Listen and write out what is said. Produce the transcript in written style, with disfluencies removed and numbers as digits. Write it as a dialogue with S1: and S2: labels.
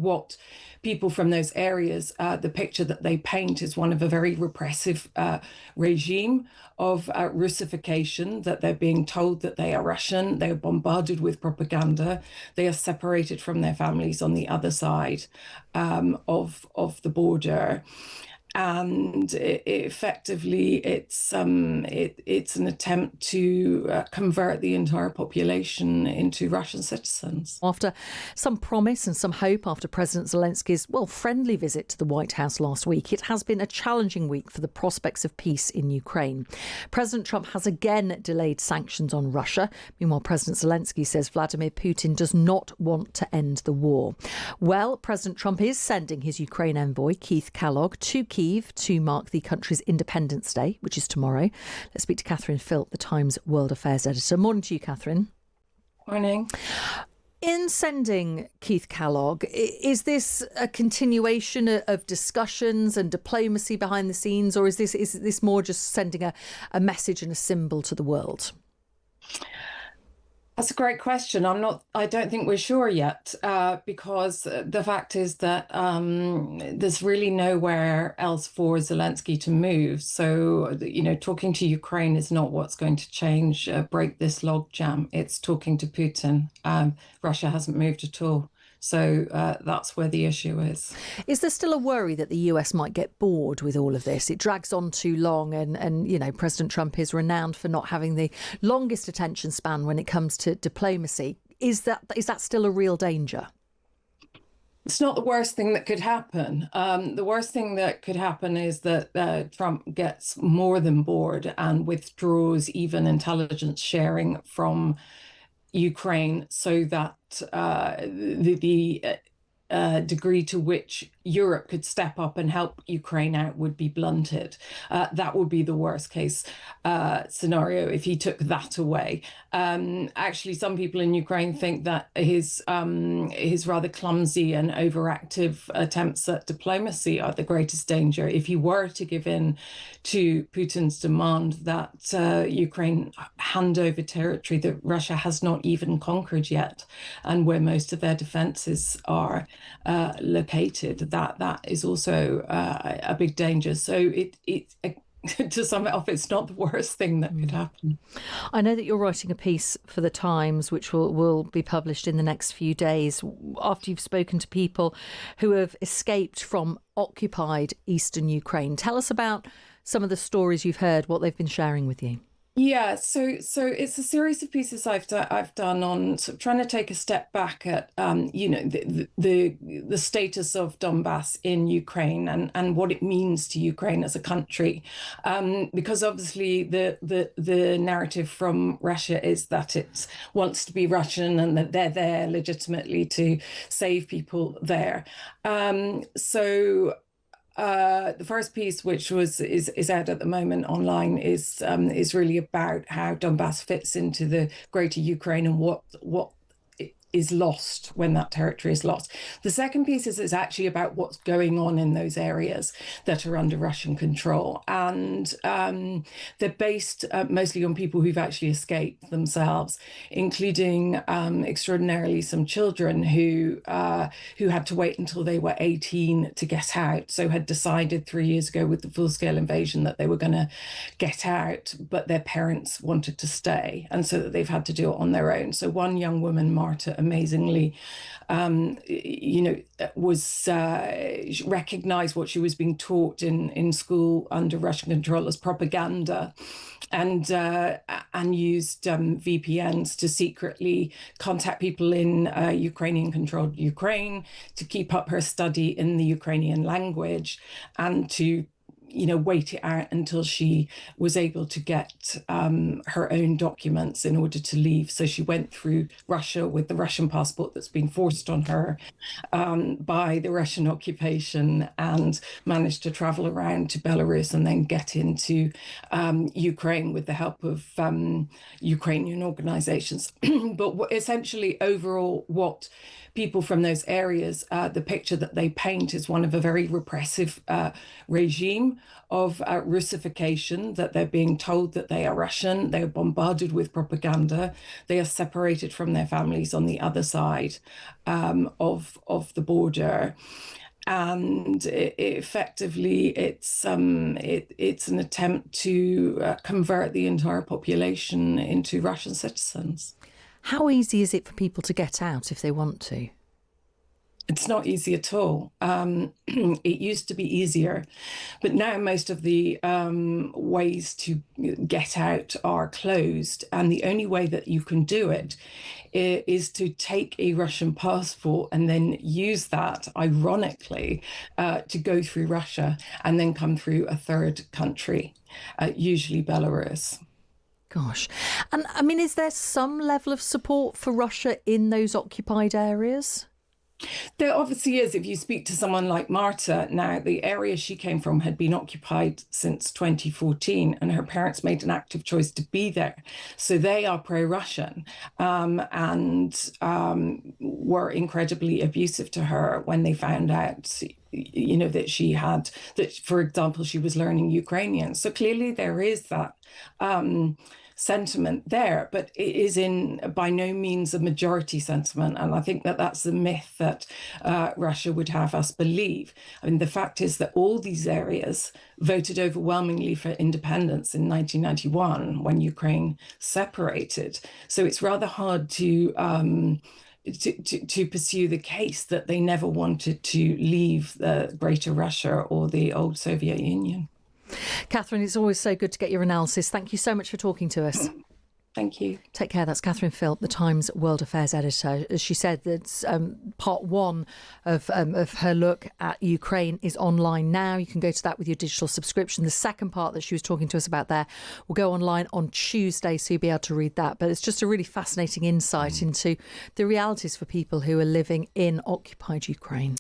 S1: what people from those areas, the picture that they paint is one of a very repressive regime of Russification, that they're being told that they are Russian, they are bombarded with propaganda, they are separated from their families on the other side of the border. And effectively, it's an attempt to convert the entire population into Russian citizens.
S2: After some promise and some hope after President Zelensky's, friendly visit to the White House last week, it has been a challenging week for the prospects of peace in Ukraine. President Trump has again delayed sanctions on Russia. Meanwhile, President Zelensky says Vladimir Putin does not want to end the war. Well, President Trump is sending his Ukraine envoy, Keith Kellogg, to Kyiv to mark the country's Independence Day, which is tomorrow. Let's speak to Catherine Philp, the Times World Affairs editor. Morning to you, Catherine.
S1: Morning.
S2: In sending Keith Kellogg, is this a continuation of discussions and diplomacy behind the scenes, or is this more just sending a message and a symbol to the world?
S1: That's a great question. I don't think we're sure yet, because the fact is that there's really nowhere else for Zelensky to move. So, talking to Ukraine is not what's going to change, break this logjam. It's talking to Putin. Russia hasn't moved at all. So that's where the issue is.
S2: Is there still a worry that the US might get bored with all of this? It drags on too long and President Trump is renowned for not having the longest attention span when it comes to diplomacy. Is that still a real danger?
S1: It's not the worst thing that could happen. The worst thing that could happen is that Trump gets more than bored and withdraws even intelligence sharing from Ukraine, so that the degree to which Europe could step up and help Ukraine out would be blunted. That would be the worst case scenario if he took that away. Actually, some people in Ukraine think that his rather clumsy and overactive attempts at diplomacy are the greatest danger. If he were to give in to Putin's demand that Ukraine hand over territory that Russia has not even conquered yet, and where most of their defenses are located, that is also a big danger. So to sum it up, it's not the worst thing that could happen.
S2: I know that you're writing a piece for The Times, which will be published in the next few days, after you've spoken to people who have escaped from occupied eastern Ukraine. Tell us about some of the stories you've heard, what they've been sharing with you.
S1: Yeah, so it's a series of pieces I've done on sort of trying to take a step back at the status of Donbass in Ukraine and what it means to Ukraine as a country, because obviously the narrative from Russia is that it wants to be Russian and that they're there legitimately to save people there. The first piece, which is out at the moment online, is really about how Donbass fits into the greater Ukraine and what is lost when that territory is lost. The second piece is actually about what's going on in those areas that are under Russian control. And they're based mostly on people who've actually escaped themselves, including extraordinarily some children who had to wait until they were 18 to get out. So had decided 3 years ago with the full-scale invasion that they were going to get out, but their parents wanted to stay. And so that they've had to do it on their own. So one young woman, Marta, amazingly, was recognized what she was being taught in school under Russian control as propaganda, and used VPNs to secretly contact people in Ukrainian-controlled Ukraine, to keep up her study in the Ukrainian language, and to wait it out until she was able to get her own documents in order to leave. So she went through Russia with the Russian passport that's been forced on her by the Russian occupation, and managed to travel around to Belarus and then get into Ukraine with the help of Ukrainian organizations. But essentially, overall, what people from those areas, the picture that they paint is one of a very repressive regime of Russification, that they're being told that they are Russian, they are bombarded with propaganda, they are separated from their families on the other side of the border. And effectively, it's an attempt to convert the entire population into Russian citizens.
S2: How easy is it for people to get out if they want to?
S1: It's not easy at all. It used to be easier, but now most of the ways to get out are closed. And the only way that you can do it is to take a Russian passport and then use that, ironically, to go through Russia and then come through a third country, usually Belarus.
S2: Gosh. And I mean, is there some level of support for Russia in those occupied areas?
S1: There obviously is. If you speak to someone like Marta, now the area she came from had been occupied since 2014, and her parents made an active choice to be there. So they are pro-Russian, and were incredibly abusive to her when they found out, you know, that, for example, she was learning Ukrainian. So clearly there is that sentiment there, but it is by no means a majority sentiment. And I think that that's the myth that Russia would have us believe. I mean, the fact is that all these areas voted overwhelmingly for independence in 1991 when Ukraine separated. So it's rather hard to pursue the case that they never wanted to leave the Greater Russia or the old Soviet Union.
S2: Catherine, it's always so good to get your analysis. Thank you so much for talking to us.
S1: Thank you.
S2: Take care. That's Catherine Philp, the Times World Affairs editor. As she said, that's part one of her look at Ukraine is online now. You can go to that with your digital subscription. The second part that she was talking to us about there will go online on Tuesday, so you'll be able to read that. But it's just a really fascinating insight into the realities for people who are living in occupied Ukraine.